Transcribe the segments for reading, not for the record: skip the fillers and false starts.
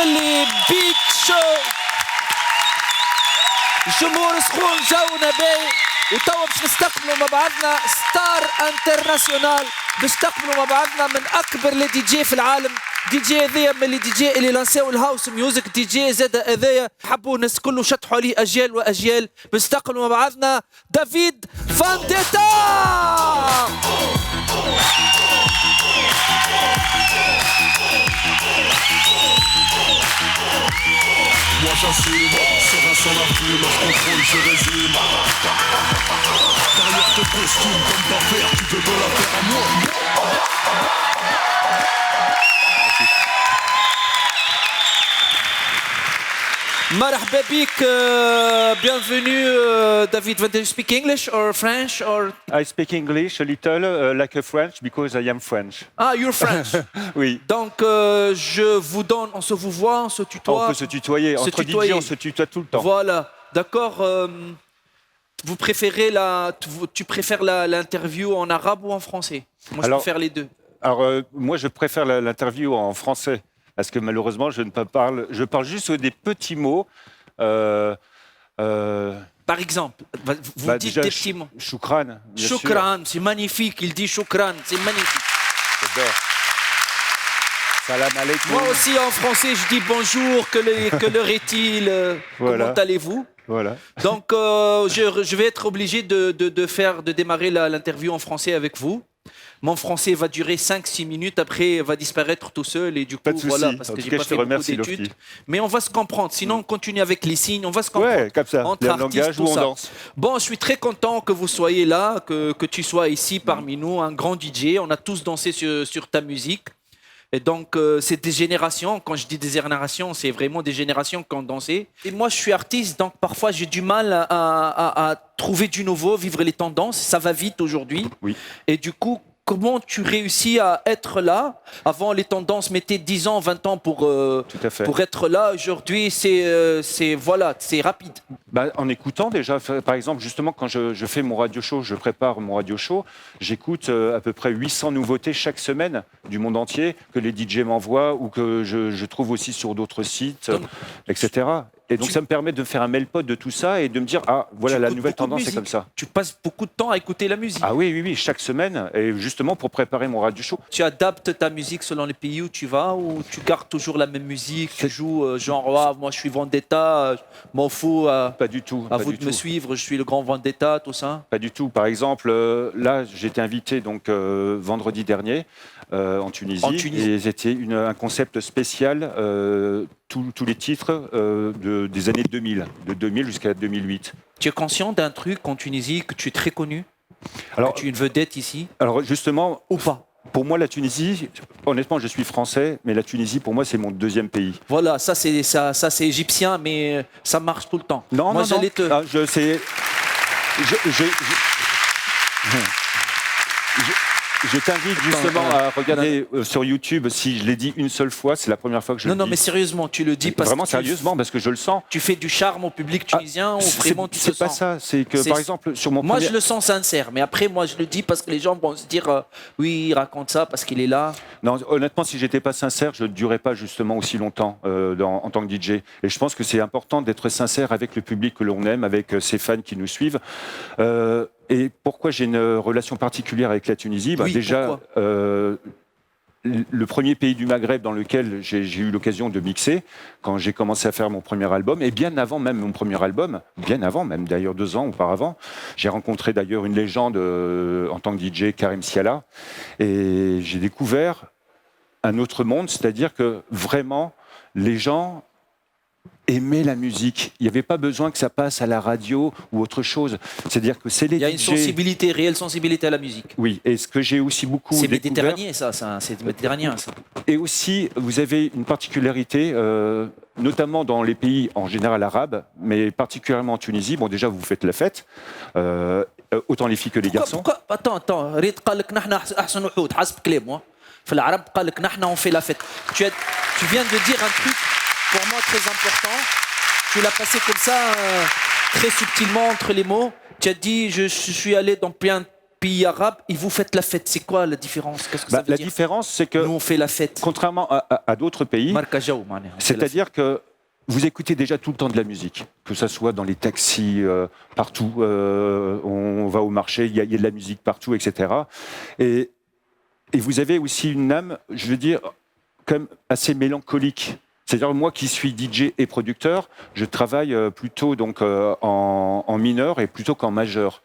باللي بيك شو الجمهور سخون جونا باهي وتوا باش نستقبلوا مع بعضنا ستار انترناسيونال باش نستقبلوا مع بعضنا من اكبر لي دي جي في العالم. دي جي هذايا من لي دي جي اللي لانساو الهاوس ميوزك. دي جي زاد هذايا حبوا الناس كله شطحوا عليه اجيال واجيال. باش نستقبلوا مع بعضنا دافيد فانديتا. Moi j'assume, serein sans la plume, je contrôle, je résume. Derrière tes costumes, comme ta paire, tu peux me la faire à moi. مرحبا بك. bienvenue David. Do you speak English or French or? I speak English a little, like a French, because I am French. Ah, you're French. Oui. Donc je vous donne, on se vous voit, on se tutoie. On peut se tutoyer. Entre DJ, on se tutoie tout le temps. Voilà, d'accord. Vous préférez tu préfères l'interview en arabe ou en français? Moi, je préfère les deux. Alors, moi, je préfère l'interview en français. Parce que malheureusement, je parle juste des petits mots. Par exemple, vous dites déjà, des petits mots. Choukran. Choukran, c'est magnifique. Il dit choukran, c'est magnifique. J'adore. Salam alaikum. Moi aussi, en français, je dis bonjour. Que l'heure est-il? Voilà. Comment allez-vous? Voilà. Donc, je vais être obligé de démarrer l'interview en français avec vous. Mon français va durer 5-6 minutes, après va disparaître tout seul et du coup, voilà, parce que j'ai pas fait beaucoup d'études. Mais on va se comprendre, sinon on continue avec les signes, on va se comprendre. Ouais, comme ça, entre artistes, langage tout où on ça. danse. Bon, je suis très content que vous soyez là, que tu sois ici parmi nous, un grand DJ. On a tous dansé sur ta musique. Et donc, c'est des générations. Quand je dis des générations, c'est vraiment des générations qui ont dansé. Et moi, je suis artiste, donc parfois, j'ai du mal à trouver du nouveau, vivre les tendances. Ça va vite aujourd'hui. Oui. Et du coup, comment tu réussis à être là? Avant, les tendances mettaient 10 ans, 20 ans pour être là. Aujourd'hui, c'est rapide. Bah, en écoutant déjà, par exemple, justement, quand je fais mon radio show, je prépare mon radio show, j'écoute à peu près 800 nouveautés chaque semaine du monde entier que les DJ m'envoient ou que je trouve aussi sur d'autres sites, etc. Et donc ça me permet de faire un mail-pot de tout ça et de me dire, ah, voilà, la nouvelle tendance, c'est comme ça. Tu passes beaucoup de temps à écouter la musique. Ah oui, chaque semaine, et justement pour préparer mon radio show. Tu adaptes ta musique selon les pays où tu vas ou tu gardes toujours la même musique? Tu joues genre, moi je suis Vendetta, m'en fous. Pas du tout. À vous de me suivre, je suis le grand Vendetta, tout ça? Pas du tout. Par exemple, là, j'ai été invité donc, vendredi dernier en Tunisie. Et c'était un concept spécial, tous les titres des années 2000, de 2000 jusqu'à 2008. Tu es conscient d'un truc en Tunisie, que tu es très connu? Alors, que tu es une vedette ici? Alors justement... Ou pas? Pour moi, la Tunisie, honnêtement, je suis français, mais la Tunisie, pour moi, c'est mon deuxième pays. Voilà, ça c'est égyptien, mais ça marche tout le temps. Non, moi, non, non. Ah, je t'invite justement à regarder sur YouTube. Si je l'ai dit une seule fois, c'est la première fois que je le dis. Non, mais sérieusement, tu le dis parce vraiment sérieusement, parce que je le sens. Tu fais du charme au public tunisien ou vraiment tu te sens? C'est pas ça. C'est que par exemple sur mon moi, je le sens sincère, mais après, moi, je le dis parce que les gens vont se dire, oui, il raconte ça parce qu'il est là. Non, honnêtement, si j'étais pas sincère, je ne durerais pas justement aussi longtemps en tant que DJ. Et je pense que c'est important d'être sincère avec le public que l'on aime, avec ses fans qui nous suivent. Et pourquoi j'ai une relation particulière avec la Tunisie? Oui, déjà, le premier pays du Maghreb dans lequel j'ai eu l'occasion de mixer, quand j'ai commencé à faire mon premier album, et bien avant même mon premier album, bien avant même d'ailleurs 2 ans auparavant, j'ai rencontré d'ailleurs une légende en tant que DJ, Karim Siala, et j'ai découvert un autre monde, c'est-à-dire que vraiment, les gens aimer la musique. Il n'y avait pas besoin que ça passe à la radio ou autre chose. C'est-à-dire que c'est les DJ... Il y a une sensibilité, réelle sensibilité à la musique. Oui, et ce que j'ai aussi beaucoup c'est découvert... C'est méditerranéen, ça. Et aussi, vous avez une particularité, notamment dans les pays en général arabes, mais particulièrement en Tunisie. Bon, déjà, vous faites la fête, autant les filles que les garçons. Attends, Riyad قال لك نحن أحسن وحود حسب كلامه. في العرب قال لك نحن on fait la fête. Tu viens de dire un truc pour moi très important, tu l'as passé comme ça, très subtilement entre les mots. Tu as dit, je suis allé dans plein de pays arabes et vous faites la fête. C'est quoi la différence? Qu'est-ce que ça veut La dire? différence, c'est que, Nous, on fait la fête. contrairement à d'autres pays, Marca Jaou, mané, on fait la c'est-à-dire que vous écoutez déjà tout le temps de la musique, que ce soit dans les taxis, partout, on va au marché, il y a de la musique partout, etc. Et vous avez aussi une âme, je veux dire, comme assez mélancolique. C'est-à-dire moi qui suis DJ et producteur, je travaille plutôt donc en mineur et plutôt qu'en majeur.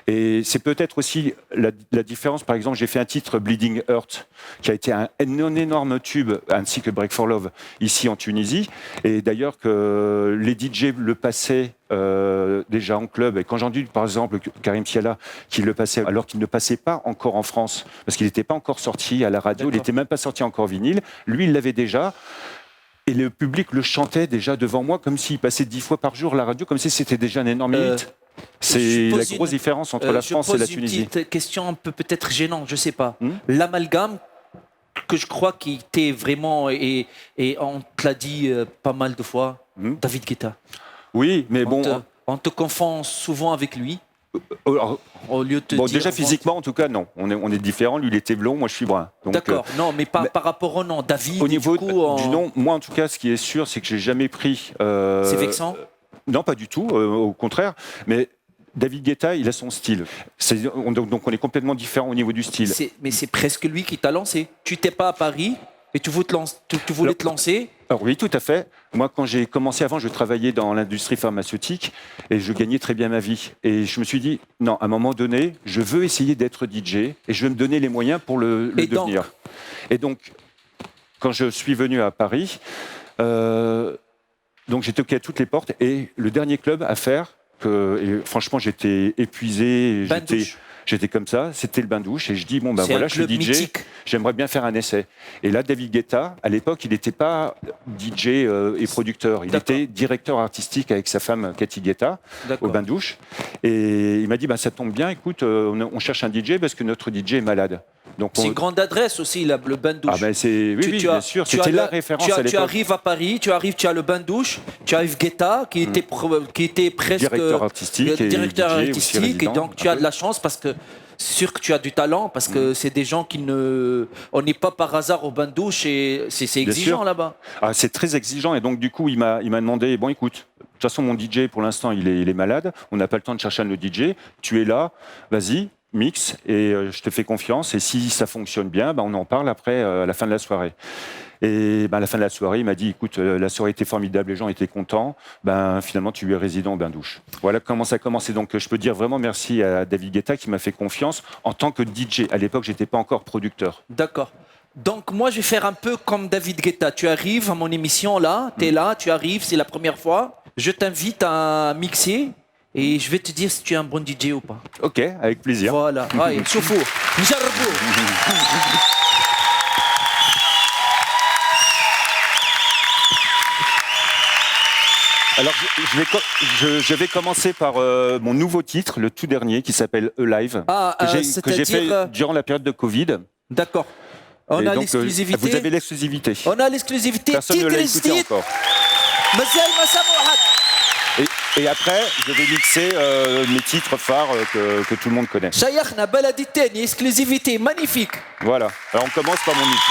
Et c'est peut-être aussi la différence. Par exemple, j'ai fait un titre Bleeding Heart qui a été un énorme tube, ainsi que Break for Love ici en Tunisie. Et d'ailleurs que les DJ le passaient déjà en club. Et quand j'ai entendu par exemple Karim Siala qui le passait alors qu'il ne passait pas encore en France, parce qu'il n'était pas encore sorti à la radio, il n'était même pas sorti encore vinyle. Lui, il l'avait déjà. Et le public le chantait déjà devant moi comme s'il passait 10 fois par jour la radio, comme si c'était déjà un énorme hit. C'est la grosse différence entre la France et la Tunisie. Je pose une petite question un peu peut-être gênante, je ne sais pas. L'amalgame que je crois qui était vraiment, et on te l'a dit pas mal de fois, David Guetta. Oui, mais On te confond souvent avec lui. Alors, Au lieu de te dire, déjà physiquement, en tout cas, non. On est différents. Lui, il était blond, moi, je suis brun. D'accord. Non, mais par rapport au nom, David. Au niveau du coup, du nom, moi, en tout cas, ce qui est sûr, c'est que j'ai jamais pris. C'est vexant. Non, pas du tout. Au contraire. Mais David Guetta, il a son style. Donc, on est complètement différents au niveau du style. Mais c'est presque lui qui t'a lancé. Tu n'étais pas à Paris et tu voulais te lancer. Alors oui, tout à fait. Moi, quand j'ai commencé avant, je travaillais dans l'industrie pharmaceutique et je gagnais très bien ma vie. Et je me suis dit, non, à un moment donné, je veux essayer d'être DJ et je veux me donner les moyens pour le devenir. Et donc, quand je suis venu à Paris, donc j'ai toqué à toutes les portes et le dernier club à faire, et franchement, j'étais épuisé. J'étais comme ça, c'était le bain-douche, et je dis, bon, ben voilà, je suis DJ, mythique. J'aimerais bien faire un essai. Et là, David Guetta, à l'époque, il n'était pas DJ et producteur, il était directeur artistique avec sa femme Cathy Guetta, au bain-douche. Et il m'a dit, ça tombe bien, écoute, on cherche un DJ parce que notre DJ est malade. C'est une grande adresse aussi, le bain-douche. Oui, bien sûr, c'était la référence à l'époque. Tu arrives à Paris, tu as le bain-douche, tu arrives Guetta, qui était presque directeur artistique, et donc tu as de la chance parce que c'est sûr que tu as du talent, parce que c'est des gens on n'est pas par hasard au bain-douche et c'est exigeant là-bas. C'est très exigeant et donc du coup il m'a demandé, bon écoute, de toute façon mon DJ pour l'instant il est malade, on n'a pas le temps de chercher un autre DJ, tu es là, vas-y. Mix et je te fais confiance et si ça fonctionne bien, on en parle après à la fin de la soirée. Et à la fin de la soirée, il m'a dit, écoute, la soirée était formidable, les gens étaient contents, finalement tu es résident au bain-douche. Voilà comment ça a commencé. Donc je peux dire vraiment merci à David Guetta qui m'a fait confiance en tant que DJ. À l'époque, j'étais pas encore producteur. D'accord. Donc moi je vais faire un peu comme David Guetta. Tu arrives à mon émission là, tu es là, tu arrives, c'est la première fois. Je t'invite à mixer. Et je vais te dire si tu es un bon DJ ou pas. Ok, avec plaisir. Voilà. Allez, شوفوا نجربوا. Alors, je vais commencer par mon nouveau titre, le tout dernier, qui s'appelle Alive, que j'ai fait durant la période de Covid. D'accord. On a l'exclusivité. Vous avez l'exclusivité. On a l'exclusivité. Personne ne l'a écouté encore. Et après, je vais mixer mes titres phares que tout le monde connaît. Chaykhna Baladi Tani, exclusivité magnifique. Voilà. Alors on commence par mon mix.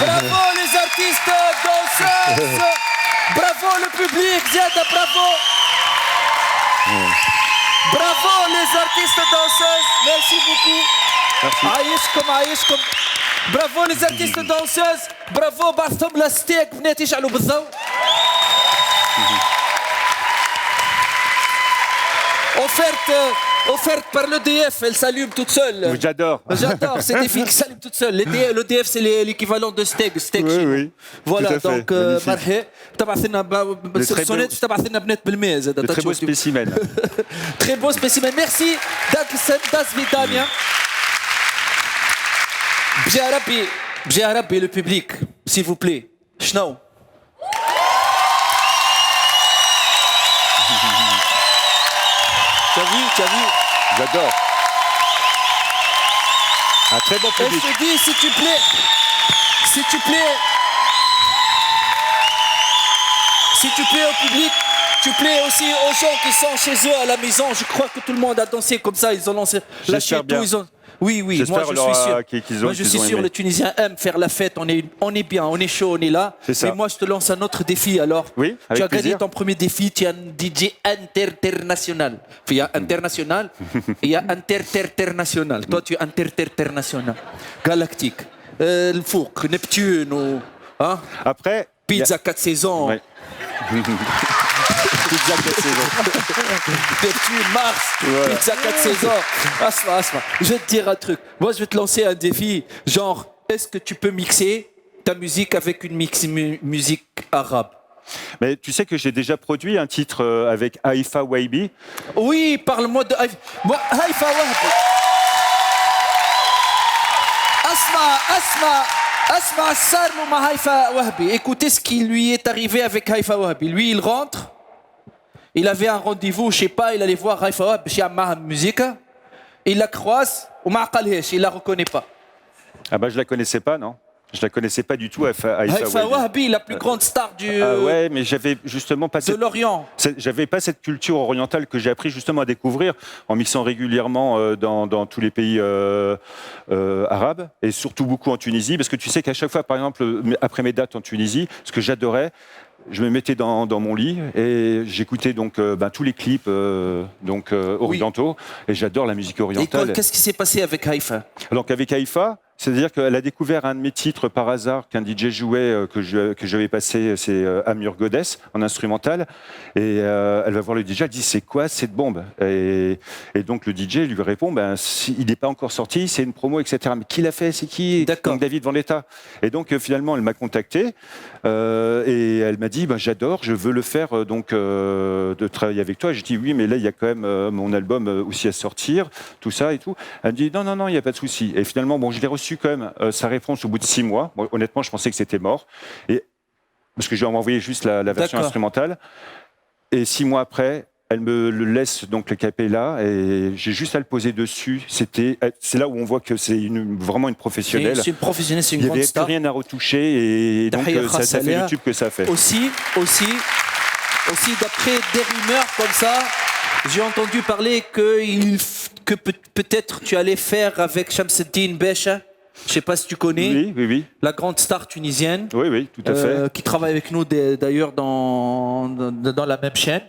Bravo les artistes danseuses. Bravo le public, Ziada, bravo. Bravo les artistes danseuses. Merci beaucoup. عايشكم. Bravo les artistes danseuses. Bravo بعثهم لاستيك بنات يشعلوا بالضوء. Offerte par l'EDF, elle s'allume toute seule. J'adore. J'adore, c'est des filles qui s'allument toutes seules. L'EDF, c'est l'équivalent de steak. Oui. Voilà, tout à fait. donc, مرحبا. تبعث لنا سونيت تبعث لنا بنات بالماء زاد. De très beaux spécimens. Très beau spécimen. Merci. Das Vidania. بجي ربي le public, s'il vous plaît. شنو؟ Tu as vu? J'adore. Un très bon Et public. je te dis, s'il te plaît, au public, tu plais aussi aux gens qui sont chez eux à la maison. Je crois que tout le monde a dansé comme ça. Ils ont lancé lâché tout. Bien. Oui, moi je suis sûr. Moi je suis sûr, les Tunisiens aiment faire la fête. On est bien, on est chaud, on est là. C'est ça. Mais moi je te lance un autre défi alors. Oui, avec tu as plaisir. gagné ton premier défi, tu es un DJ international. Il y a international et il y a international. Toi tu es international. Galactique. Le Fouk, Neptune ou hein? Après. Pizza 4 saisons. Ouais. Pizza 4 saisons. Neptune, Mars, Voilà. Pizza 4 saisons. Asma. Je vais te dire un truc. Moi, je vais te lancer un défi. Genre, est-ce que tu peux mixer ta musique avec une musique arabe? Mais tu sais que j'ai déjà produit un titre avec Haïfa Waibi. Oui, parle-moi de Haïfa Wahbi. Asma Sarmo ma Haïfa Wahbi. Écoutez ce qui lui est arrivé avec Haïfa Wahbi. Lui, il rentre. Il avait un rendez-vous, je sais pas, il allait voir Haïfa Wahbi chez Amah Musique. Il la croise, ou il la reconnaît pas. Ah bah je la connaissais pas, non. Je la connaissais pas du tout, Haïfa Wahbi, la plus grande star ouais, mais j'avais justement pas de l'Orient. J'avais pas cette culture orientale que j'ai appris justement à découvrir en mixant régulièrement dans tous les pays arabes et surtout beaucoup en Tunisie, parce que tu sais qu'à chaque fois, par exemple, après mes dates en Tunisie, ce que j'adorais, je me mettais dans mon lit et j'écoutais donc tous les clips orientaux, et j'adore la musique orientale. Et qu'est-ce qui s'est passé avec Haïfa? Donc avec Haïfa, c'est-à-dire qu'elle a découvert un de mes titres par hasard qu'un DJ jouait, que j'avais passé, c'est Amur Goddess, en instrumental. Et elle va voir le DJ, elle dit c'est quoi cette bombe? Et donc le DJ lui répond il n'est pas encore sorti, c'est une promo, etc. Mais qui l'a fait? C'est qui? Donc David Vendetta. Et donc finalement elle m'a contacté et elle m'a dit j'adore, je veux le faire de travailler avec toi. Je dis oui, mais là il y a quand même mon album aussi à sortir, tout ça et tout. Elle me dit non, il n'y a pas de souci. Et finalement je l'ai reçu quand même sa réponse au bout de 6 mois. Bon, honnêtement, je pensais que c'était mort. Parce que je lui ai envoyé juste la version instrumentale. Et 6 mois après, elle me le laisse donc le capella et j'ai juste à le poser dessus. C'est là où on voit que c'est vraiment une professionnelle. C'est une professionnelle, c'est une grande star. Il n'y avait plus rien à retoucher et donc ça fait le tube que ça fait. Aussi, d'après des rumeurs comme ça, j'ai entendu parler que peut-être tu allais faire avec Shamseddine Besha. Je ne sais pas si tu connais. Oui. La grande star tunisienne. Oui, tout à fait. Qui travaille avec nous d'ailleurs dans la même chaîne.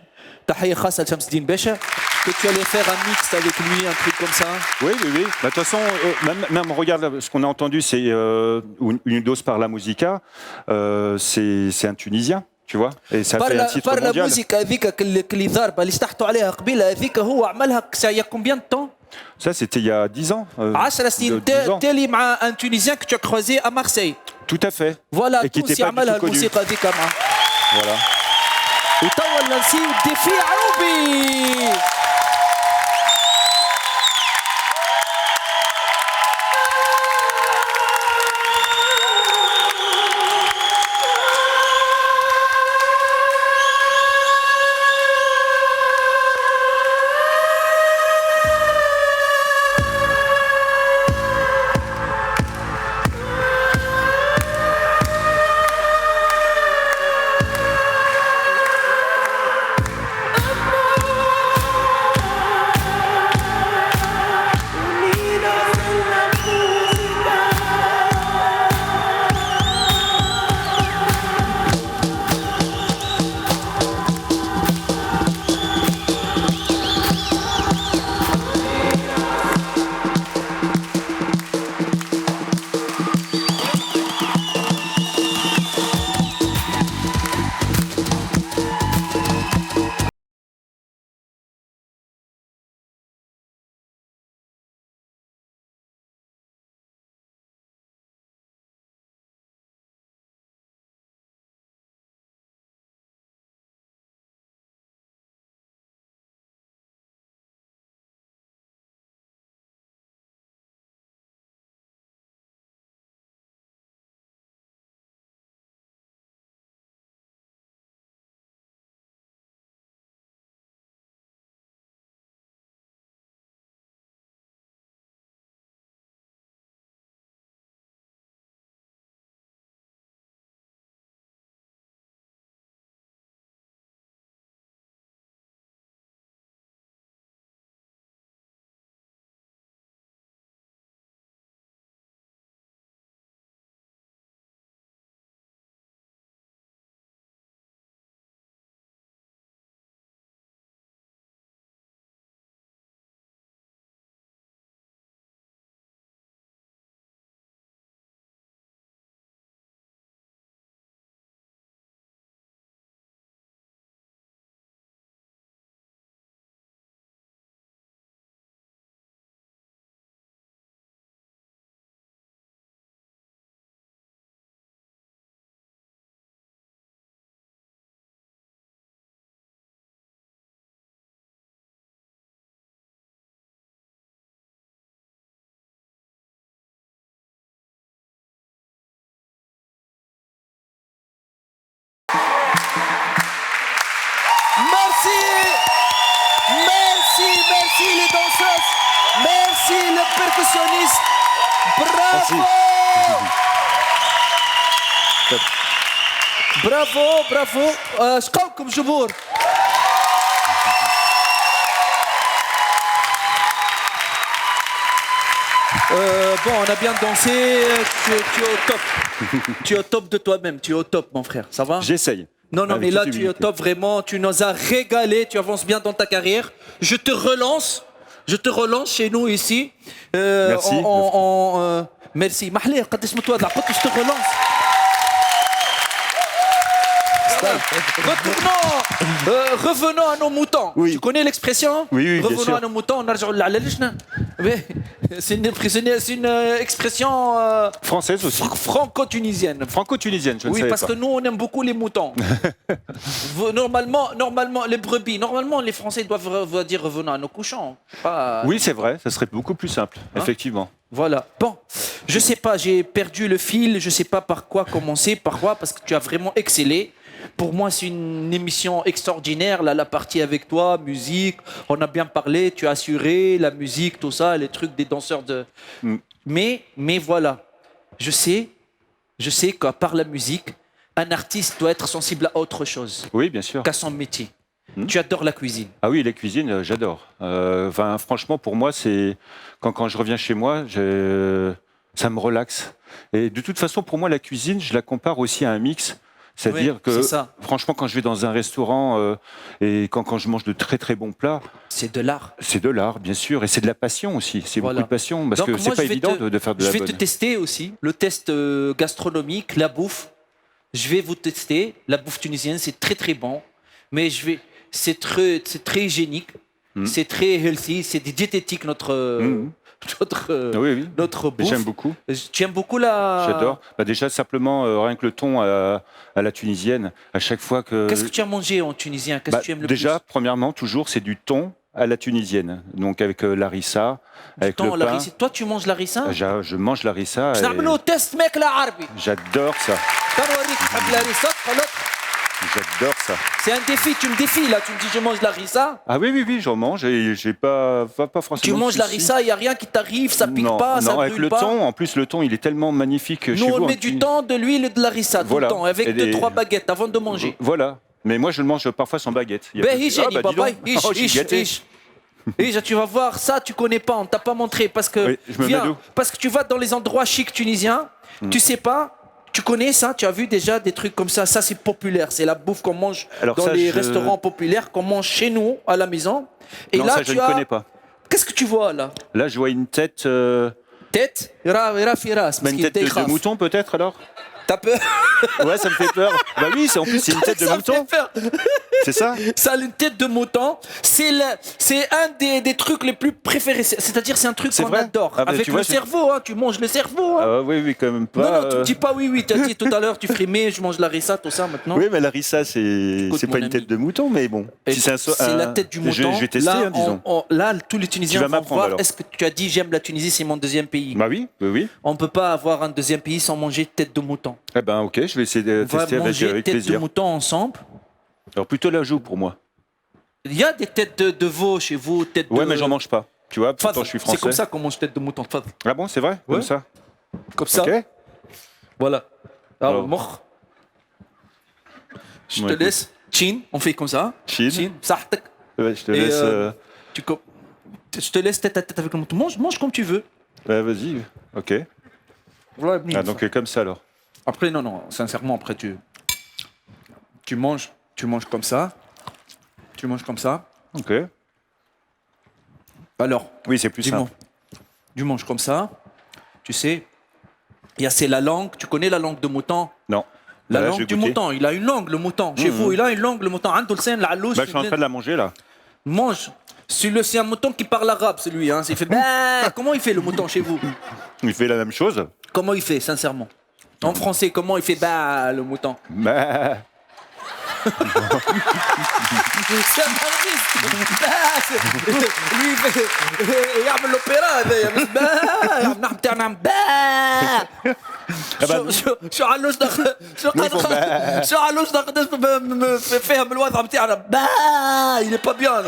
Tahia Khas al Shamseddine Besha. Que tu allais faire un mix avec lui, un truc comme ça. Oui. De toute façon, même regarde, ce qu'on a entendu, c'est une dose par la musica. C'est un Tunisien. Tu vois, et ça fait un titre mondial. La musique هذيك اللي ضاربه اللي استحطوا عليها قبيله هذيك هو عملها il y a combien de temps? Ça c'était il y a 10 ans. 10 سنين تالي مع un Tunisien que tu as croisé à Marseille. Tout à fait. Voilà, et qui تونسي était pas عملها du tout connu. الموسيقى هذيك معاه. Voilà. وتوا نسيو ديفي عروبي. Merci. Merci les danseuses. Merci le percussionniste. Bravo. برافو شقاوكم جمهور. Bon, on a bien dansé, tu es au top. Tu es au top de toi-même, tu es au top mon frère, ça va? J'essaye. Non, Avec mais là toute tu es au humilité. top vraiment, tu nous as régalé, tu avances bien dans ta carrière. Je te relance chez nous ici. Merci. Merci. محليه قداش متواضع قلت je te relance. Revenons à nos moutons. Oui. Tu connais l'expression? Oui, bien Revenons sûr. à nos moutons. نرجعوا لعلالشنا. C'est une expression Française aussi. franco-tunisienne. Franco-tunisienne, je ne Oui, savais parce pas. que nous, on aime beaucoup les moutons. Normalement, les brebis. Normalement, les Français doivent dire revenons à nos couchons. Pas... Oui, c'est vrai, ça serait beaucoup plus simple, effectivement. Voilà. Bon, je sais pas, j'ai perdu le fil. Je sais pas par quoi commencer. Par quoi? Parce que tu as vraiment excellé. Pour moi, c'est une émission extraordinaire. Là, la partie avec toi, musique, on a bien parlé. Tu as assuré la musique, tout ça, les trucs des danseurs de. Mais voilà, je sais qu'à part la musique, un artiste doit être sensible à autre chose Oui, bien sûr. qu'à son métier. Tu adores la cuisine. Ah oui, les cuisines, j'adore. Enfin, franchement, pour moi, c'est quand je reviens chez moi, ça me relaxe. Et de toute façon, pour moi, la cuisine, je la compare aussi à un mix. C'est-à-dire Oui, que, c'est ça. franchement, quand je vais dans un restaurant et quand je mange de très très bons plats, C'est de l'art. c'est de l'art, bien sûr, et c'est de la passion aussi. C'est Voilà. beaucoup de passion, parce Donc, que moi, c'est pas je vais évident te- de faire de Je la vais bonne. te tester aussi, le test gastronomique, la bouffe. Je vais vous tester. La bouffe tunisienne, c'est très très bon. Mais c'est très hygiénique. C'est très healthy. C'est diététique notre Oui, oui. notre bouffe. J'aime beaucoup. Tu aimes beaucoup la. J'adore. Bah déjà, simplement, rien que le thon à la tunisienne, à chaque fois que. Qu'est-ce que tu as mangé en tunisien? Qu'est-ce Bah, que tu aimes le déjà, plus? premièrement, toujours, c'est du thon à la tunisienne. Donc avec larissa, avec Temps, le pain. larissa. Toi, tu manges larissa? Je mange larissa. باش et نعملوا تيست ماكله عربي. J'adore ça. تنوريك تحب larissa تقول J'adore ça. C'est un défi, tu me défies là, tu me dis je mange larissa. Ah oui, oui, oui, j'en mange et j'ai pas forcément. Tu de manges soucis. larissa, il n'y a rien qui t'arrive, ça pique non, pas, ça non, avec brûle le pas. thon, en plus le thon, il est tellement magnifique Nous, chez on vous. met en du Tunisie. thon, de l'huile et de larissa tout Voilà. le temps, avec Et 2-3 baguettes avant de manger. Voilà. Mais moi, je le mange parfois sans baguette. Il y a Ben, plus- hygiène, Ah, bah, dis papa, donc. Oh, je suis gâté. tu vas voir, ça tu connais pas, on t'a pas montré parce que Oui, je me mets d'eau. parce que tu vas dans les endroits chics tunisiens, tu sais pas, tu connais ça, tu as vu déjà des trucs comme ça c'est populaire, c'est la bouffe qu'on mange Alors dans ça, les je- restaurants populaires qu'on mange chez nous à la maison. Et Non, là ça, je tu ne as connais pas. Qu'est-ce que tu vois là? Là, je vois une tête. Tête, ira firas, Une tête de mouton, peut-être alors. T'as peur? Ouais, ça me fait peur. Bah oui, en plus, c'est une tête de Ça me mouton. fait peur. C'est ça. Ça a une tête de mouton. C'est un des trucs les plus préférés. C'est-à-dire, c'est un truc C'est qu'on vrai adore. Ah bah, Avec tu le vois, cerveau, hein. Tu manges le cerveau. Hein. Ah oui, oui, quand même pas. Non, tu me dis pas oui, oui. Tu as dit tout à l'heure, tu frimais, je mange la rissa, tout ça maintenant. Oui, mais la rissa, c'est Écoute, pas mon une ami. tête de mouton, mais bon. Et Si c'est la tête du mouton. Je vais tester, là, hein, disons. là, tous les Tunisiens vas vont m'apprendre, voir. alors. Est-ce que tu as dit j'aime la Tunisie, c'est mon deuxième pays. Bah oui, oui, oui. On peut pas avoir un deuxième pays sans manger tête de mouton. Eh ben, ok, je vais essayer de On va tester manger avec tête de plaisir. mouton ensemble. Alors plutôt la joue pour moi. Il y a des têtes de veau chez vous, tête Ouais, de. mais j'en mange pas. Tu vois, Fadl, pourtant je suis français. c'est comme ça qu'on mange tête de mouton. Fadl. Ah bon, c'est vrai Ouais. Comme ça. Comme ça. Ok. Voilà. Alors, Alors. mort. Je Ouais, te laisse. Chin, on fait comme ça. Chin. Sahtek. Ouais, je te Et, laisse. Je te laisse tête à tête avec le mouton. Mange comme tu veux. Ouais, vas-y. Ok. Voilà, Ah, donc comme ça alors. Après, non, sincèrement, après, tu manges comme ça. Tu manges comme ça. Ok. Alors, Oui, c'est plus dis-moi. simple. Tu manges comme ça. Tu sais, c'est la langue. Tu connais la langue de mouton? Non. La Là, langue j'ai du goûté. mouton. Il a une langue, le mouton. Chez vous, il a une langue, le mouton. عنده لسان العلوش. Bah, je suis en train de la manger là. Mange. C'est un mouton qui parle arabe, celui. Hein. Il fait bah. Comment il fait le mouton chez vous? Il fait la même chose. Comment il fait, sincèrement? En français, comment il fait bah le mouton? Bah. C'est un artiste. Lui, يعمل l'opéra هذايا نحن تاعنا شو علوش شو علوش نقدر فيها من الوضع نتاعنا il est pas bien.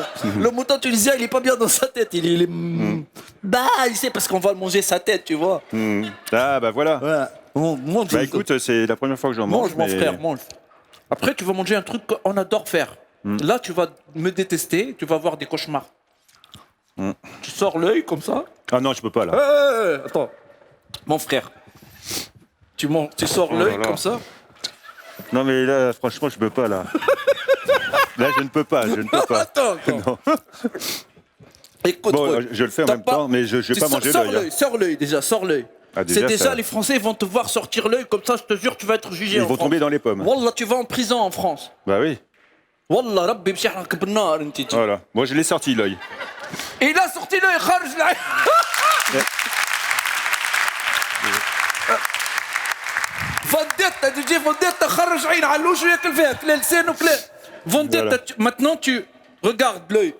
Le mouton tunisien il est pas bien dans sa tête, il est il sait parce qu'on va manger sa tête, tu vois. Ah bah voilà. Ouais. Mange. Bah écoute, c'est la première fois que j'en mange. Mange, mon frère, mange. Après, tu vas manger un truc qu'on adore faire. Là, tu vas me détester, tu vas avoir des cauchemars. Tu sors l'œil comme ça. Ah non, je peux pas là. Attends, mon frère. Tu sors l'œil là. comme ça. Non mais là, franchement, je peux pas là. Là, je ne peux pas. Attends. Non. Écoute, Bon, Paul, je le fais en t'as même temps, mais je vais pas manger l'œil. Sors l'œil déjà, sors l'œil. Ah, déjà, C'est déjà ça- les Français vont te voir sortir l'œil comme ça, je te jure, tu vas être jugé. Ils en vont France. tomber dans les pommes. Wallah, tu vas en prison en France. Bah oui. Wallah, Rabbi باش يحرقك بالنار انت. Voilà. Moi, je l'ai sorti l'œil. Et il a sorti l'œil, خرج العين. فنديتا تجي فنديتا خرج عين علوش وياكل فيها كلا لسان وكلا فنديتا. Voilà. Maintenant tu regardes l'œil.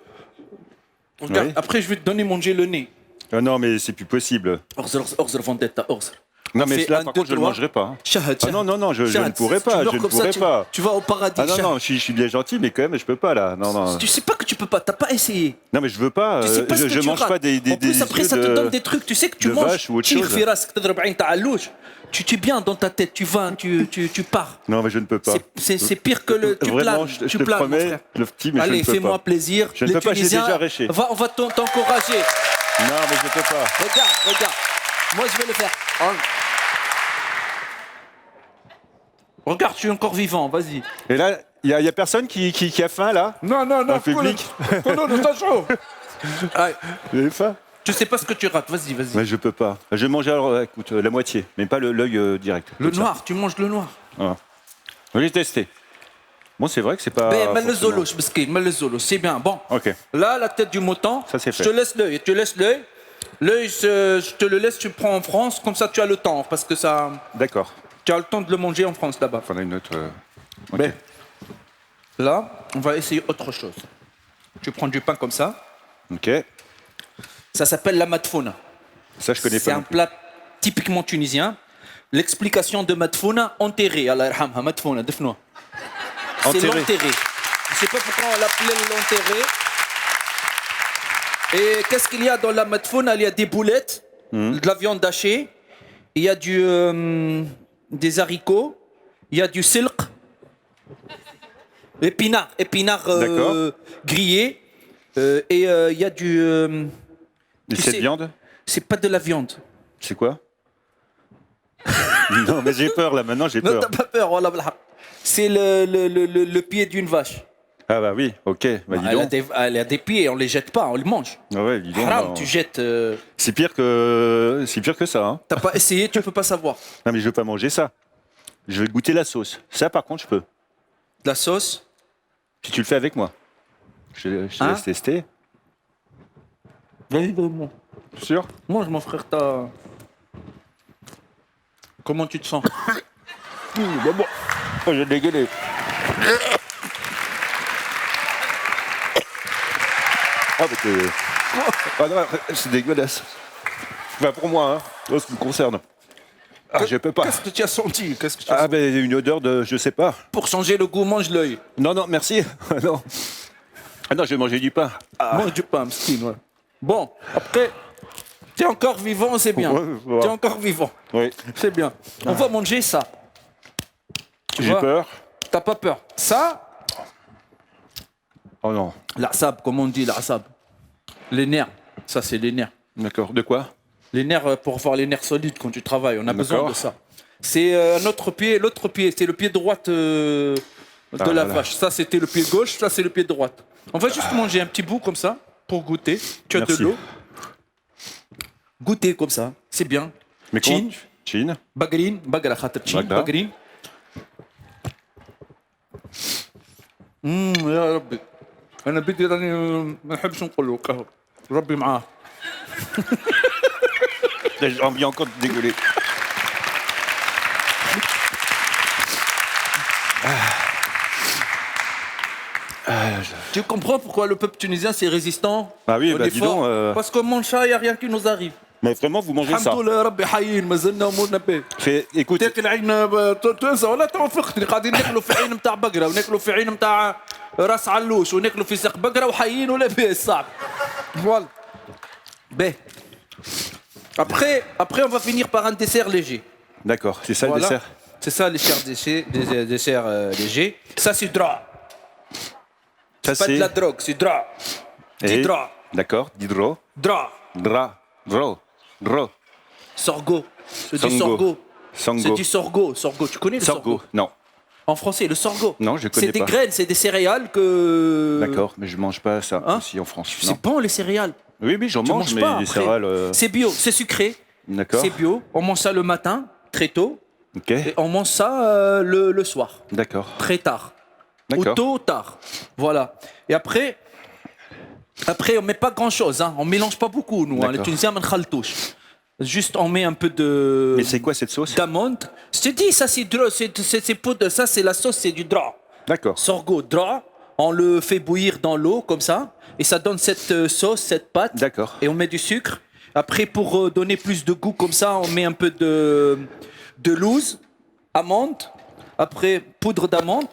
Regarde, Oui. après je vais te donner manger le nez. Ah non, mais c'est plus possible. اغزر فنديتا اغزر. Non, mais Fais là, un, par deux, contre, je ne le trois. mangerai pas. Hein. شهد Ah non, non, je ne شهد. pourrais Si tu pas. meurs Je ne comme ça, pourrais pas. Tu vas au paradis. Ah non, شهد. non, je suis bien gentil, mais quand même, je peux pas là. Non, non. Tu sais pas que tu peux pas, t'as pas essayé. Non, mais je veux pas. Tu sais pas ce que Je tu mange rates. pas des En plus, après, ça te donne des trucs. Tu sais que tu de manges. vache ou autre تشيخ chose. في راسك تضرب عين تاع علوش. Tu es bien dans ta tête. Tu vas, tu pars. Non, mais je ne peux pas. C'est pire que le. Tu Vraiment, planes. je Tu te planes, mon promets, frère. le petit, mais Allez, je ne peux fais-moi pas. plaisir. Je ne Les peux pas, j'ai Tunisiens, déjà arraché. On va t'encourager. Non, mais je peux pas. Regarde. Moi, je vais le faire. Regarde, je suis encore vivant. Vas-y. Et là, il y a personne qui a faim là Non. Dans le public. Allez, Vous avez faim tu sais pas ce que tu rates. Vas-y. Mais je peux pas. Je vais manger alors, écoute, la moitié, mais pas l'œil direct. Le comme ça. noir, tu manges le noir. Voilà. Je vais tester. Bon, c'est vrai que c'est pas. Ben, mal le forcément- zolo, biscuit, mal le zolo. C'est bien. Bon. Ok. Là, la tête du mouton. Ça, c'est Je fait. te laisse l'œil. Tu laisses l'œil. L'œil, je te le laisse, tu prends en France. Comme ça, tu as le temps. Parce que ça. D'accord. Tu as le temps de le manger en France là-bas. On a une autre. Ok. Ben, là, on va essayer autre chose. Tu prends du pain comme ça. Ok. Ça s'appelle la matfouna. Ça, je connais C'est pas. un non plus. plat typiquement tunisien. L'explication de matfouna, enterré. Allah yarhamha, matfouna, dafnoua. C'est Enterré. l'enterré. Je sais pas pourquoi on l'appelait l'enterré. Et qu'est-ce qu'il y a dans la matfouna? Il y a des boulettes, de la viande hachée, il y a des haricots, il y a du silk, épinards D'accord. grillés, et il y a du... Et tu cette sais, viande c'est pas de la viande. C'est quoi Non, mais j'ai peur là, maintenant j'ai Non, peur. t'as pas peur, wallah bilhaq. C'est le pied d'une vache. Ah bah oui, ok. Bah dis donc. Elle a des pieds, on les jette pas, on les mange. Ah ouais, dis donc. Haram, non. tu jettes. C'est pire que ça. Hein. T'as pas essayé, tu peux pas savoir. Non, mais je veux pas manger ça. Je vais goûter la sauce. Ça, par contre, je peux. De la sauce. Si tu le fais avec moi. Je te Hein laisse tester. Vas-y, donne-moi. Sûr Mange, mon frère, t'as. Comment tu te sens? Bon. Oh, j'ai dégueulé. Ah, mais t'es... Ah non, c'est dégueulasse. Enfin, pour moi, hein. En ce qui me concerne. Ah, je peux pas. Qu'est-ce que tu as senti? Qu'est-ce que tu as Ah, senti? ben une odeur de... Je sais pas. Pour changer le goût, mange l'œil. Non, non, merci. Non. Ah non, je vais manger du pain. Mange du pain, mskin, ouais. Bon, après, t'es encore vivant, c'est bien. Ouais. T'es encore vivant, Oui. c'est bien. On va manger ça. Tu J'ai vois? peur. T'as pas peur. Ça, Oh non. l'asab, comme on dit, l'asab. Les nerfs. Ça, c'est les nerfs. D'accord. De quoi? Les nerfs, pour avoir les nerfs solides quand tu travailles, on a besoin D'accord. de ça. C'est l'autre pied, c'est le pied droit de la voilà. vache. Ça, c'était le pied gauche, ça, c'est le pied droit. On va juste manger un petit bout comme ça, pour goûter. Tu as Merci. de l'eau. Goûter comme ça, c'est bien. Mais Chin, Chin. bagrine, bagra khater chin, Bagra. bagrine. يا ربي انا بدي راني ما نحبش نقول له قهوه ربي معاه. J'ai envie encore de dégueuler. Tu comprends pourquoi le peuple tunisien c'est résistant? Ah oui, On bah est dis fort. donc. Parce que mon chat, il n'y a rien qui nous arrive. Mais vraiment, vous mangez ça. Alhamdoulilah, Rabbi حيين ما زلنا أمورنا باهية. Écoute, تاكل عين تنسى ولا توفقني قاعدين ناكلوا في عين نتاع بقرة وناكلوا في عين نتاع راس علوش وناكلوا في ساق بقرة وحيين ولا باهي صعب. Voilà. Ben. Après, on va finir par un dessert léger. d'accord, c'est ça le Voilà. dessert. C'est ça les desserts légers. Ça c'est drap. Ça Pas de la drogue, c'est drap. Et- Du drap. D'accord, d'hydro, Drap. dro. Sorgho. C'est du Sango. sorgho. Sango. C'est du sorgho. Sorgho. Tu connais le sorgho? Sorgho. Non, En français, le sorgho. Non, je connais C'est des pas. graines, c'est des céréales que. d'accord, mais je mange pas ça Hein aussi en France. Non. C'est bon les céréales. Oui, j'en Tu mange, manges mais pas les après. céréales. C'est bio, c'est sucré. D'accord. C'est bio. On mange ça le matin, très tôt. Ok. Et on mange ça le soir, D'accord. très tard. Ou D'accord. tôt ou tard. Voilà. Et après, on met pas grand chose. Hein. On mélange pas beaucoup, nous. Hein. Les D'accord. Tunisiens, on khaltouche. Juste, on met un peu de. Mais c'est quoi cette sauce? D'amande. Je te dis, ça c'est poudre. Ça c'est la sauce, c'est du drap. D'accord. Sorgho, drap. On le fait bouillir dans l'eau comme ça. Et ça donne cette sauce, cette pâte. D'accord. Et on met du sucre. Après, pour donner plus de goût comme ça, on met un peu de louz, amande. Après, poudre d'amande.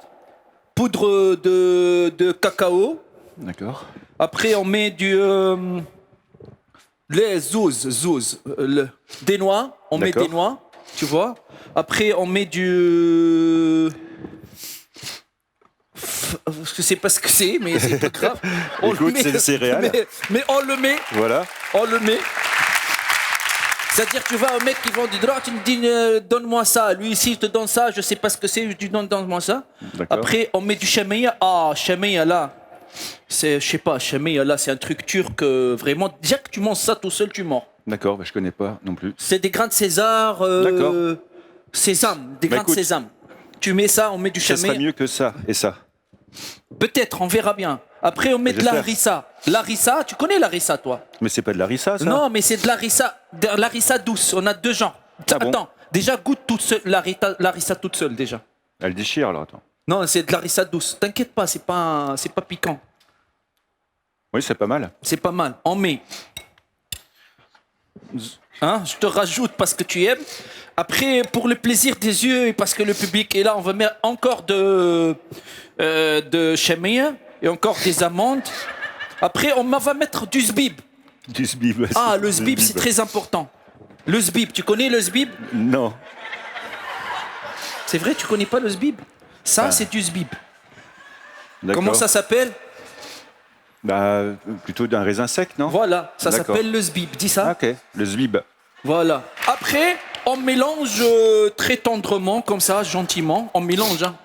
Poudre de cacao. D'accord. Après, on met les zouz, des noix. On met D'accord. des noix, tu vois. Après, on met du. Je sais pas ce que c'est, mais c'est pas grave. Écoute, c'est des céréales. Mais on le met, Voilà. on le met. C'est-à-dire, tu vas au mec qui vend du drap, tu me dis donne-moi ça. Lui ici, je te donne ça, je sais pas ce que c'est, je lui donne-moi ça. D'accord. Après, on met du chameya. Ah, chameya là. C'est, je sais pas, chameya là, c'est un truc turc vraiment. Déjà que tu manges ça tout seul, tu mords. D'accord, bah, je connais pas non plus. C'est des grains de César. D'accord. Sésame, des Bah, grains de écoute, sésame. Tu mets ça, on met du Ça sera chameya. mieux que ça et ça. Peut-être, on verra bien. Après, on met de la J'espère. harissa. L'harissa, tu connais l'harissa, toi? Mais c'est pas de la rissa, ça? Non, mais c'est de l'harissa douce. On a deux genres. Ah bon Attends, déjà goûte toute seule, l'harissa toute seule déjà. Elle déchire, alors, attends. Non, c'est de l'harissa douce. T'inquiète pas, c'est pas piquant. Oui, c'est pas mal. C'est pas mal. On met. Hein, je te rajoute parce que tu aimes. Après, pour le plaisir des yeux et parce que le public est là, on va mettre encore de chameya et encore des amandes. Après, on va mettre du zbib. Du zbib. Ah, le zbib, c'est très important. Le zbib, tu connais le zbib? Non. C'est vrai, tu connais pas le zbib? Ça, c'est du zbib. D'accord. Comment ça s'appelle? Bah, plutôt d'un raisin sec, non? Voilà, ça D'accord. s'appelle le zbib. Dis ça. Ok, le zbib. Voilà. Après, on mélange très tendrement, comme ça, gentiment. On mélange, hein.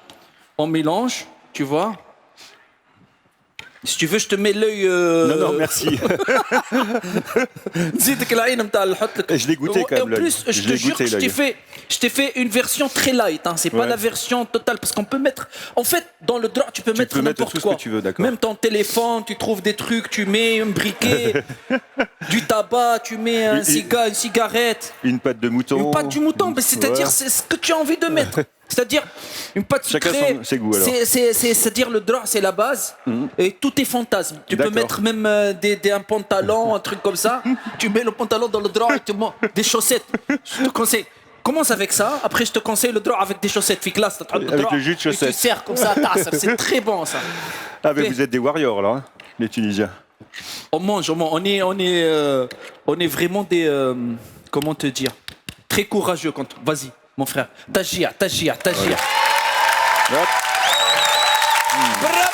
On mélange, tu vois. Si tu veux, je te mets l'œil. Non, merci. زيدك العين نتاع الحط لك. Je l'ai goûté quand Et même, en l'œil. plus, je Je te l'ai jure goûté, que l'œil. je t'ai fait une version très light. Hein. C'est pas Ouais. la version totale parce qu'on peut mettre. En fait, dans le drap, tu peux mettre peux mettre n'importe tout ce quoi. que tu veux, d'accord. Même ton téléphone, tu trouves des trucs, tu mets un briquet, du tabac, tu mets un une cigarette. Une pâte de mouton. Une pâte du mouton, mais c'est-à-dire Voilà. c'est ce que tu as envie de mettre. C'est-à-dire une pâte Chacun sucrée. ses goûts, alors. C'est-à-dire le drap, c'est la base. Et tout est fantasme. Tu peux D'accord. mettre même un pantalon, un truc comme ça. Tu mets le pantalon dans le drap et tu mets des chaussettes. Je te conseille. Commence avec ça. Après, je te conseille le drap avec des chaussettes. Avec le jus de Et tu chaussettes. serres comme ça à tasse. C'est très bon ça. Ah, mais Ok. vous êtes des warriors, là, hein, les Tunisiens. On mange, on mange. On est vraiment des. Comment te dire? Très courageux quand. Vas-y, mon frère. Tagir. Hop. Bravo!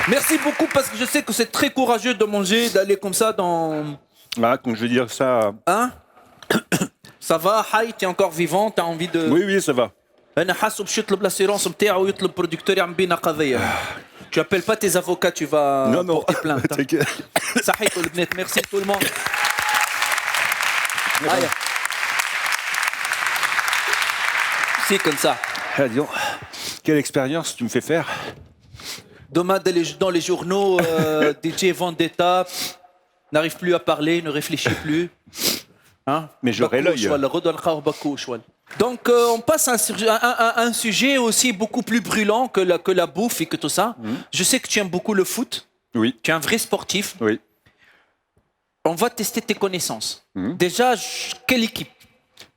Merci beaucoup parce que je sais que c'est très courageux de manger, d'aller comme ça dans. Ah, quand je veux dire ça. Hein? Ça va, Haït, t'es encore vivant, t'as envie de. Oui, ça va. انا حاسه باش يطلب l'assurance نتاعو ويطلب producteur يعمل بينا قضيه. Tu appelles pas tes avocats, tu vas Non, non. porter plainte. hein. T'inquiète. صحيح البنات, merci tout le monde. Allez. C'est comme ça. Ah, dis donc. Quelle expérience tu me fais faire. Demain, dans les journaux, DJ Vendetta n'arrive plus à parler, ne réfléchit plus. Hein? Mais j'aurai Bakouche, l'œil. wala, غدوة نلقاوه bakouche, wala. Donc, on passe à un sujet aussi beaucoup plus brûlant que la bouffe et que tout ça. Je sais que tu aimes beaucoup le foot. Oui, Tu es un vrai sportif. oui. On va tester tes connaissances. Déjà, quelle équipe?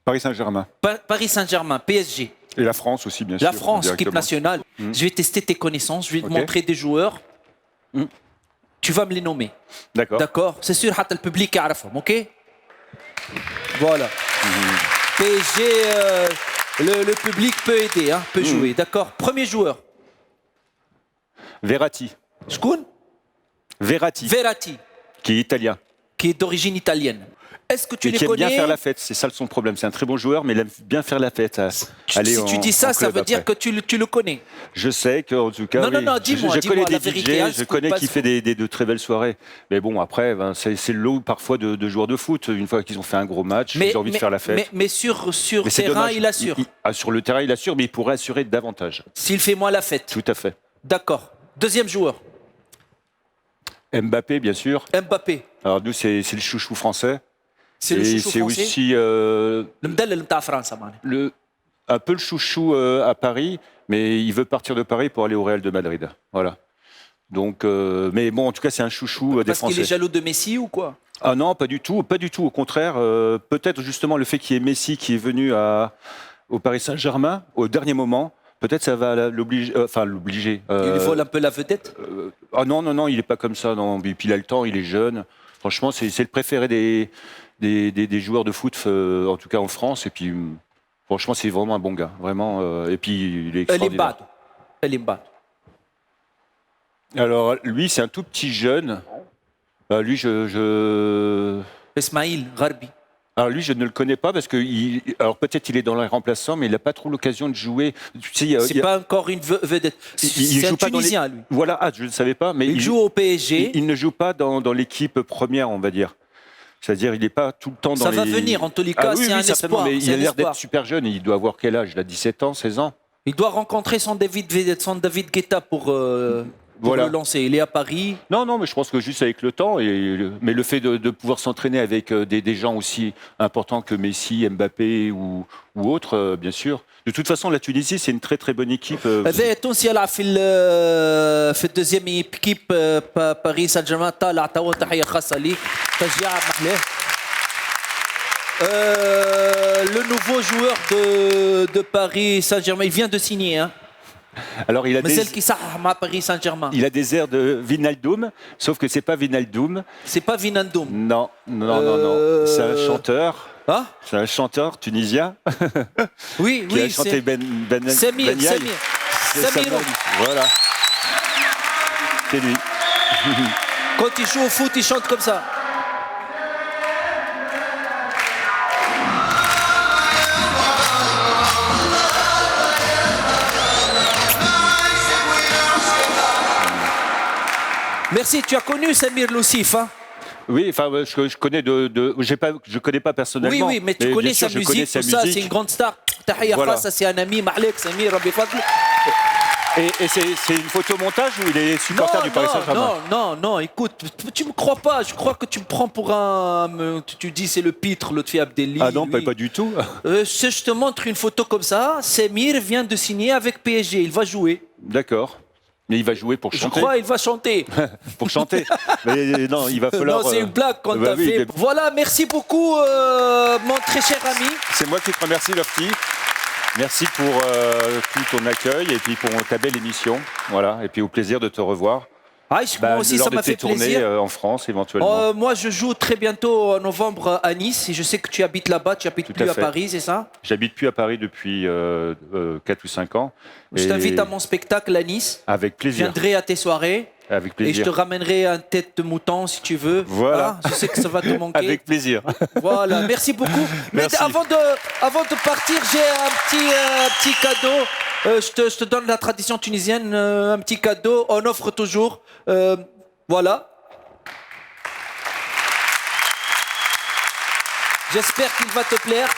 Paris Saint-Germain. Paris Saint-Germain, PSG. Et la France aussi, bien sûr. La France, équipe directement. nationale. Je vais tester tes connaissances. Je vais te Ok. montrer des joueurs. Tu vas me les nommer. D'accord. D'accord? C'est sûr, le public يعرفهم, ok? Voilà. PSG, le public peut aider, hein, peut jouer. D'accord? Premier joueur. Verratti. Shkoun? Verratti, Verratti, qui est italien. qui est d'origine italienne. Est-ce que tu Et les qui aime bien connais? faire la fête, c'est ça son problème. C'est un très bon joueur, mais il aime bien faire la fête. Si tu dis ça, ça veut dire que tu le connais. Je sais qu'en tout cas, Non, non, oui. non, dis-moi, je dis-moi connais la des vérité, hein, DJ, je scoop, connais pas qui scoop. fait de très belles soirées. Mais bon, après, ben, c'est le lot parfois de joueurs de foot. Une fois qu'ils ont fait un gros match, ils ont envie de faire la fête. Mais sur Mais c'est terrain, dommage. il assure. Sur le terrain, il assure, mais il pourrait assurer davantage. S'il fait moins la fête. Tout à fait. D'accord. Deuxième joueur. Mbappé, bien sûr. Mbappé. Alors nous, c'est le chouchou français. C'est le Et chouchou c'est français. aussi Le مدلل نتاع فرنسا معناها. un peu le chouchou à Paris, mais il veut partir de Paris pour aller au Real de Madrid. Voilà. Donc, mais bon, en tout cas, c'est un chouchou des Parce qu'il Français. est jaloux de Messi ou quoi? Ah non, pas du tout, pas du tout. Au contraire, peut-être justement le fait qu'il y ait Messi qui est venu au Paris Saint-Germain au dernier moment. Peut-être ça va l'obliger. L'obliger. Il vole un peu la vedette. Ah non, non, non, il n'est pas comme ça. Non. Et puis il a le temps, il est jeune. Franchement, c'est le préféré des joueurs de foot, en tout cas en France. Et puis, franchement, c'est vraiment un bon gars. Vraiment. Et puis, il est extraordinaire. Elle est bad. Alors, lui, c'est un tout petit jeune. Lui, Ismail Gharbi. Alors lui, je ne le connais pas parce que alors peut-être il est dans les remplaçants, mais il n'a pas trop l'occasion de jouer. Tu sais, C'est pas encore une vedette. C'est un joue pas dans les- Tunisien, lui. Voilà, je ne savais pas, mais Il joue au PSG. il ne joue pas dans l'équipe première, on va dire. C'est-à-dire, il n'est pas tout le temps dans Ça les... va venir, en tous les cas, oui, c'est un certainement, espoir. mais c'est il a un l'air espoir. d'être super jeune. Il doit avoir quel âge? Il a 17 ans, 16 ans. Il doit rencontrer son David Guetta pour Voilà. le lancer. Il est à Paris. Non, non, mais je pense que juste avec le temps, mais le fait de pouvoir s'entraîner avec des gens aussi importants que Messi, Mbappé ou autres, bien sûr. De toute façon, la Tunisie, c'est une très très bonne équipe. هذا التونسي يلعب في الدوزيام ايكيب باريس سان جيرمان طالع توا تحيه خاصه ليك تشجيع محلاه. Le nouveau joueur de Paris Saint-Germain, il vient de signer. Hein. Alors, il a مازال كيصحح مع Paris Saint-Germain. il a des airs de Vinaldoom, sauf que c'est pas Vinaldoom. C'est pas Vinandoum. Non, non, non, non. C'est un chanteur. Hein? C'est un chanteur tunisien Oui, qui a oui, chanté c'est Ben Samir. Ben Yaï. C'est Samir. Voilà. C'est lui. Quand il joue au foot, il chante comme ça. Merci, tu as connu Samir Loussif, hein? Oui, enfin, je connais je connais pas personnellement. Oui, mais tu connais bien sûr, sa je connais musique, sa tout ça, musique. c'est une grande star. Tahia Voilà. Khassa, c'est un ami, Mahlek, Samir, Rabbi Fadl. Et c'est une photomontage ou il est supporter du Paris Saint-Germain? non, écoute, tu me crois pas, je crois que tu me prends pour un... Tu dis c'est le pitre, Lotfi Abdelli. Ah non, lui. pas du tout. Si je te montre une photo comme ça, Samir vient de signer avec PSG, il va jouer. D'accord. Mais il va jouer pour Je chanter. crois il va chanter. Pour chanter. Mais non, il va falloir. Non, c'est une blague qu'on bah t'a oui, fait. mais- Voilà, merci beaucoup, mon très cher ami. C'est moi qui te remercie, Lofty. Merci pour tout ton accueil et puis pour ta belle émission. Voilà. Et puis au plaisir de te revoir. Aïch, moi aussi, lors ça de m'a tes fait tournées plaisir. en France, éventuellement. Moi, je joue très bientôt en novembre à Nice. Et je sais que tu habites là-bas, tu habites Tout plus à à fait. Paris, c'est ça? J'habite plus à Paris depuis 4 ou 5 ans. Je Et t'invite à mon spectacle à Nice. Avec Je plaisir. viendrai à tes soirées. Avec Et je te plaisir. ramènerai un tête de mouton si tu veux. Voilà. Je sais que ça va te manquer. Avec plaisir. Voilà, merci beaucoup. Mais Merci. avant de partir, j'ai un petit cadeau. Je te donne la tradition tunisienne, un petit cadeau. On offre toujours. Voilà. J'espère qu'il va te plaire.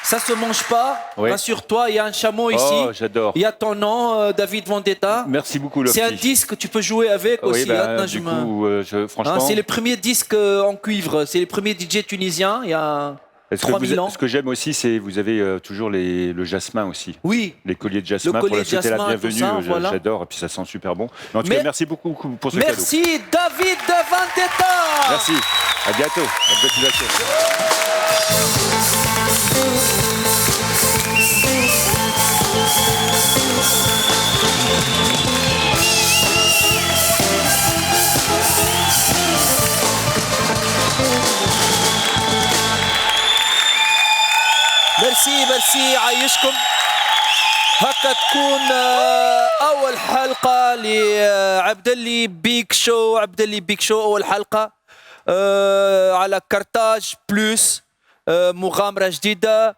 Ça se mange pas. Oui. Rassure-toi, il y a un chameau ici. Oh, j'adore. Il y a ton nom, David Vendetta. Merci beaucoup, Lofty. C'est un disque que tu peux jouer avec Oui, aussi. bah, hein, du Najma. coup, franchement. Hein, c'est le premier disque en cuivre. C'est les premiers DJ tunisiens. Il y a... 3000 ans. Ce que j'aime aussi, c'est vous avez toujours le jasmin aussi. Oui. Les colliers de jasmin pour la souhaiter la bienvenue. Voilà. J'adore, et puis ça sent super bon. Mais en tout cas, merci beaucoup pour ce cadeau. Merci David Vendetta. Merci, à bientôt. Congratulations. ميرسي عايشكم. هكا تكون اول حلقه لعبد اللي بيك شو اول حلقه على كارتاج بلوس، مغامره جديده.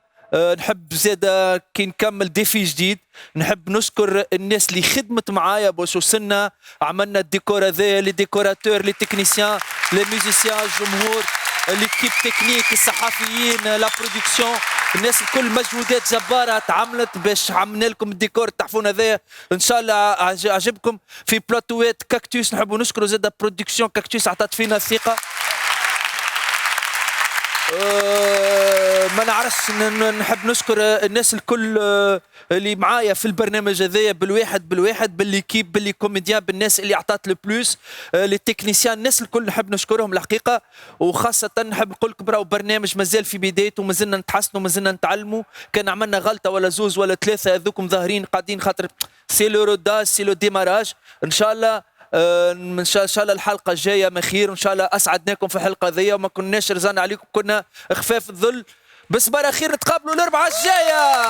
نحب زيادة كي نكمل ديفي جديد. نحب نشكر الناس اللي خدمت معايا باش وصلنا عملنا الديكور هذايا، لي ديكوراتور، لي تكنيسيان، لي ميوزيسيان، الجمهور، ليكيب تكنيك، الصحفيين، لا برودكسيون، الناس الكل مجهودات جباره تعملت باش عملنا لكم الديكور التحفون هذايا. ان شاء الله عجبكم. في بلاتوات كاكتوس نحبوا نشكروا زاده برودكسيون كاكتوس عطات فينا الثقه. ما نعرفش نحب نشكر الناس الكل اللي معايا في البرنامج هذايا بالواحد بالليكيب بالكوميديان بالناس اللي عطات لو بلوس، لي تكنيسيان، الناس الكل نحب نشكرهم الحقيقه. وخاصه نحب نقول لكم راهو برنامج مازال في بدايته، مازلنا نتحسنوا، مازلنا نتعلموا. كان عملنا غلطه ولا زوز ولا ثلاثه هذوكم ظاهرين قاعدين خاطر سي لو روداج سي لو ديماراج. ان شاء الله ان شاء الله الحلقه الجايه من خير، وان شاء الله اسعدناكم في الحلقه ذي وما كناش رزانا عليكم، كنا خفاف الظل. بس برا خير، نتقابلوا الاربعاء الجايه.